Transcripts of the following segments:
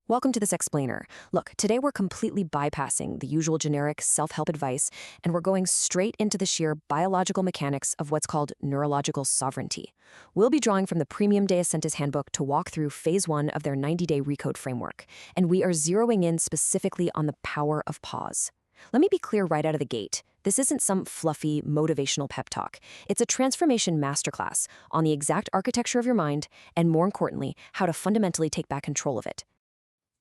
Welcome to this explainer. Look, today we're completely bypassing the usual generic self-help advice, and we're going straight into the sheer biological mechanics of what's called neurological sovereignty. We'll be drawing from the Premium Deus Intus handbook to walk through phase 1 of their 90-day recode framework, and we are zeroing in specifically on the power of pause. Let me be clear right out of the gate. This isn't some fluffy, motivational pep talk. It's a transformation masterclass on the exact architecture of your mind, and more importantly, how to fundamentally take back control of it.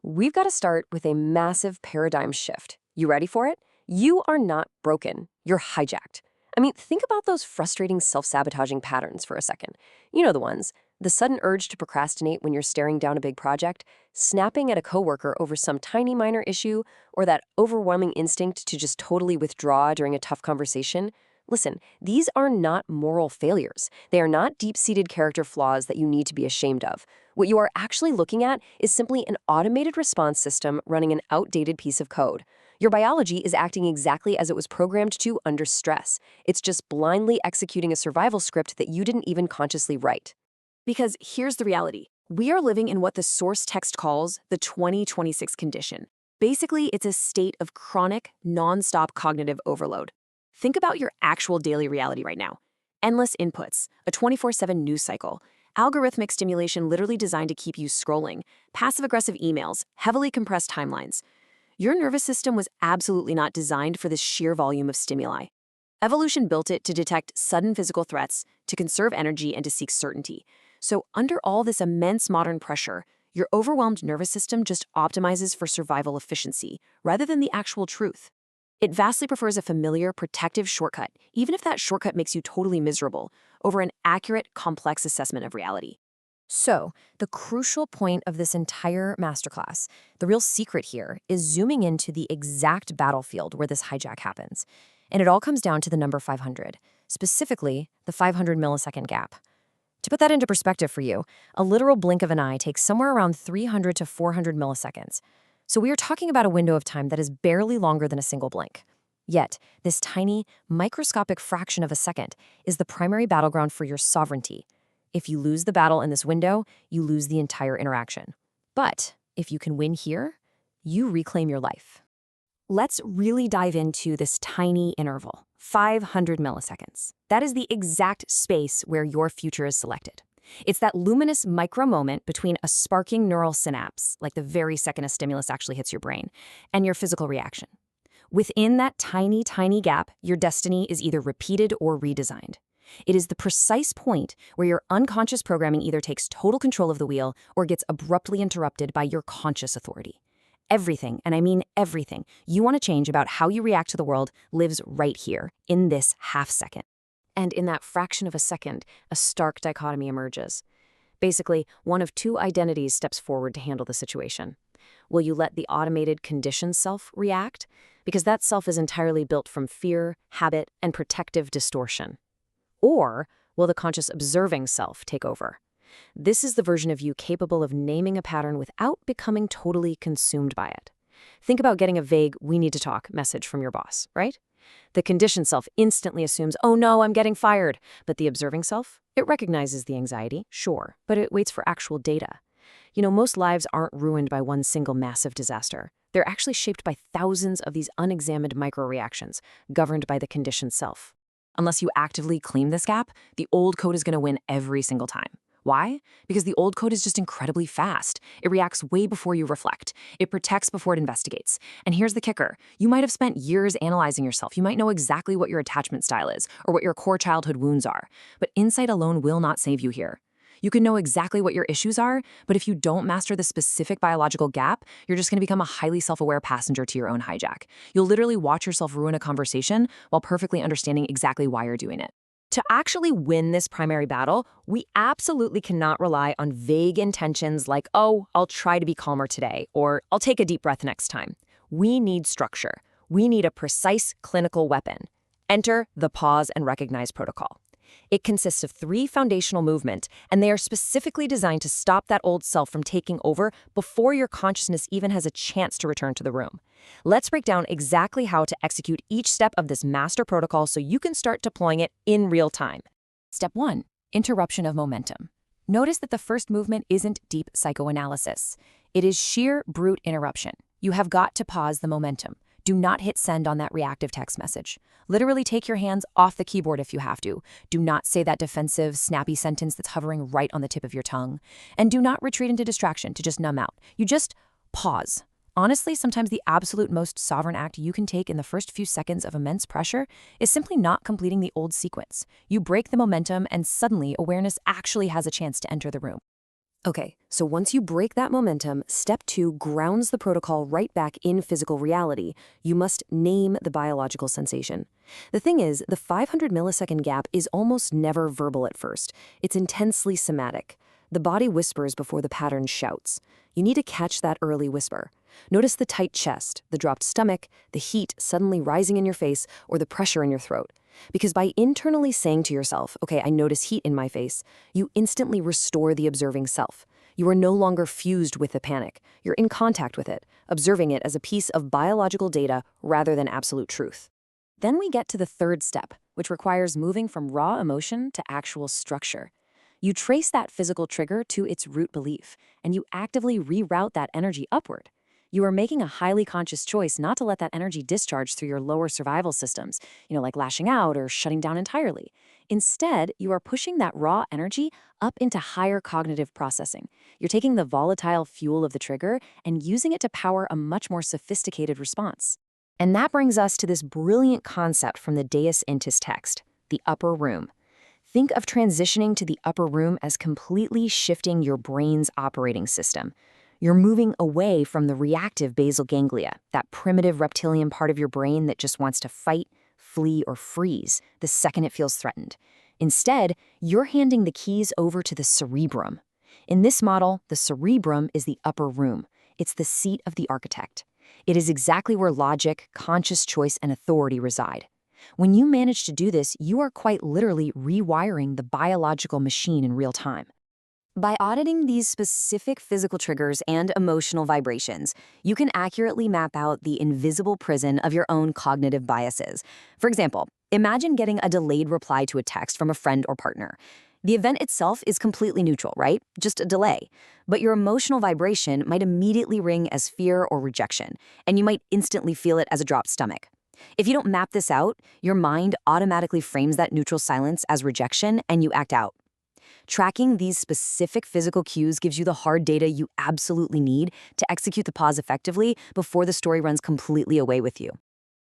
We've got to start with a massive paradigm shift. You ready for it? You are not broken. You're hijacked. I mean, think about those frustrating self-sabotaging patterns for a second. You know the ones. The sudden urge to procrastinate when you're staring down a big project, snapping at a coworker over some tiny minor issue, or that overwhelming instinct to just totally withdraw during a tough conversation. Listen, these are not moral failures. They are not deep-seated character flaws that you need to be ashamed of. What you are actually looking at is simply an automated response system running an outdated piece of code. Your biology is acting exactly as it was programmed to under stress. It's just blindly executing a survival script that you didn't even consciously write. Because here's the reality. We are living in what the source text calls the 2026 condition. Basically, it's a state of chronic, non-stop cognitive overload. Think about your actual daily reality right now. Endless inputs, a 24/7 news cycle, algorithmic stimulation literally designed to keep you scrolling, passive-aggressive emails, heavily compressed timelines. Your nervous system was absolutely not designed for this sheer volume of stimuli. Evolution built it to detect sudden physical threats, to conserve energy, and to seek certainty. So under all this immense modern pressure, your overwhelmed nervous system just optimizes for survival efficiency, rather than the actual truth. It vastly prefers a familiar, protective shortcut, even if that shortcut makes you totally miserable, over an accurate, complex assessment of reality. So, the crucial point of this entire masterclass, the real secret here, is zooming into the exact battlefield where this hijack happens. And it all comes down to the number 500, specifically the 500 millisecond gap. To put that into perspective for you, a literal blink of an eye takes somewhere around 300 to 400 milliseconds. So we are talking about a window of time that is barely longer than a single blink. Yet, this tiny, microscopic fraction of a second is the primary battleground for your sovereignty. If you lose the battle in this window, you lose the entire interaction. But if you can win here, you reclaim your life. Let's really dive into this tiny interval, 500 milliseconds. That is the exact space where your future is selected. It's that luminous micro-moment between a sparking neural synapse, like the very second a stimulus actually hits your brain, and your physical reaction. Within that tiny, tiny gap, your destiny is either repeated or redesigned. It is the precise point where your unconscious programming either takes total control of the wheel or gets abruptly interrupted by your conscious authority. Everything, and I mean everything, you want to change about how you react to the world lives right here, in this half second. And in that fraction of a second, a stark dichotomy emerges. Basically, one of two identities steps forward to handle the situation. Will you let the automated conditioned self react? Because that self is entirely built from fear, habit, and protective distortion. Or will the conscious observing self take over? This is the version of you capable of naming a pattern without becoming totally consumed by it. Think about getting a vague, "we need to talk" message from your boss, right? The conditioned self instantly assumes, "oh no, I'm getting fired." But the observing self, it recognizes the anxiety, sure, but it waits for actual data. You know, most lives aren't ruined by one single massive disaster. They're actually shaped by thousands of these unexamined micro-reactions, governed by the conditioned self. Unless you actively clean this gap, the old code is going to win every single time. Why? Because the old code is just incredibly fast. It reacts way before you reflect. It protects before it investigates. And here's the kicker. You might have spent years analyzing yourself. You might know exactly what your attachment style is or what your core childhood wounds are. But insight alone will not save you here. You can know exactly what your issues are, but if you don't master the specific biological gap, you're just going to become a highly self-aware passenger to your own hijack. You'll literally watch yourself ruin a conversation while perfectly understanding exactly why you're doing it. To actually win this primary battle, we absolutely cannot rely on vague intentions like, "oh, I'll try to be calmer today," or "I'll take a deep breath next time." We need structure. We need a precise clinical weapon. Enter the pause and recognize protocol. It consists of 3 foundational movements, and they are specifically designed to stop that old self from taking over before your consciousness even has a chance to return to the room. Let's break down exactly how to execute each step of this master protocol so you can start deploying it in real time. Step 1. Interruption of momentum. Notice that the first movement isn't deep psychoanalysis. It is sheer brute interruption. You have got to pause the momentum. Do not hit send on that reactive text message. Literally take your hands off the keyboard if you have to. Do not say that defensive, snappy sentence that's hovering right on the tip of your tongue. And do not retreat into distraction to just numb out. You just pause. Honestly, sometimes the absolute most sovereign act you can take in the first few seconds of immense pressure is simply not completing the old sequence. You break the momentum and suddenly awareness actually has a chance to enter the room. Okay, so once you break that momentum, step 2 grounds the protocol right back in physical reality. You must name the biological sensation. The thing is, the 500 millisecond gap is almost never verbal at first. It's intensely somatic. The body whispers before the pattern shouts. You need to catch that early whisper. Notice the tight chest, the dropped stomach, the heat suddenly rising in your face, or the pressure in your throat. Because by internally saying to yourself, okay, I notice heat in my face, you instantly restore the observing self. You are no longer fused with the panic. You're in contact with it, observing it as a piece of biological data rather than absolute truth. Then we get to the third step, which requires moving from raw emotion to actual structure. You trace that physical trigger to its root belief, and you actively reroute that energy upward. You are making a highly conscious choice not to let that energy discharge through your lower survival systems, like lashing out or shutting down entirely. Instead, you are pushing that raw energy up into higher cognitive processing. You're taking the volatile fuel of the trigger and using it to power a much more sophisticated response. And that brings us to this brilliant concept from the Deus Intus text, the upper room. Think of transitioning to the upper room as completely shifting your brain's operating system. You're moving away from the reactive basal ganglia, that primitive reptilian part of your brain that just wants to fight, flee, or freeze the second it feels threatened. Instead, you're handing the keys over to the cerebrum. In this model, the cerebrum is the upper room. It's the seat of the architect. It is exactly where logic, conscious choice, and authority reside. When you manage to do this, you are quite literally rewiring the biological machine in real time. By auditing these specific physical triggers and emotional vibrations, you can accurately map out the invisible prison of your own cognitive biases. For example, imagine getting a delayed reply to a text from a friend or partner. The event itself is completely neutral, right? Just a delay. But your emotional vibration might immediately ring as fear or rejection, and you might instantly feel it as a dropped stomach. If you don't map this out, your mind automatically frames that neutral silence as rejection, and you act out. Tracking these specific physical cues gives you the hard data you absolutely need to execute the pause effectively before the story runs completely away with you.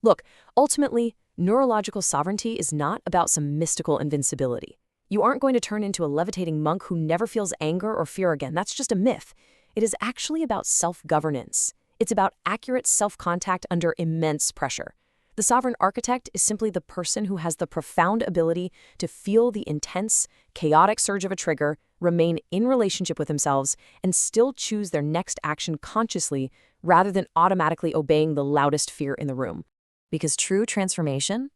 Look, ultimately, neurological sovereignty is not about some mystical invincibility. You aren't going to turn into a levitating monk who never feels anger or fear again. That's just a myth. It is actually about self-governance. It's about accurate self-contact under immense pressure. The sovereign architect is simply the person who has the profound ability to feel the intense, chaotic surge of a trigger, remain in relationship with themselves, and still choose their next action consciously rather than automatically obeying the loudest fear in the room. Because true transformation,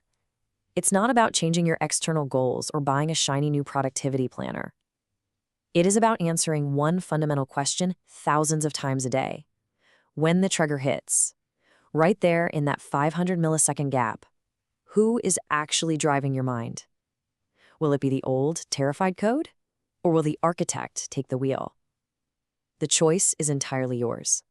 it's not about changing your external goals or buying a shiny new productivity planner. It is about answering one fundamental question thousands of times a day. When the trigger hits, right there in that 500 millisecond gap, who is actually driving your mind? Will it be the old, terrified code? Or will the architect take the wheel? The choice is entirely yours.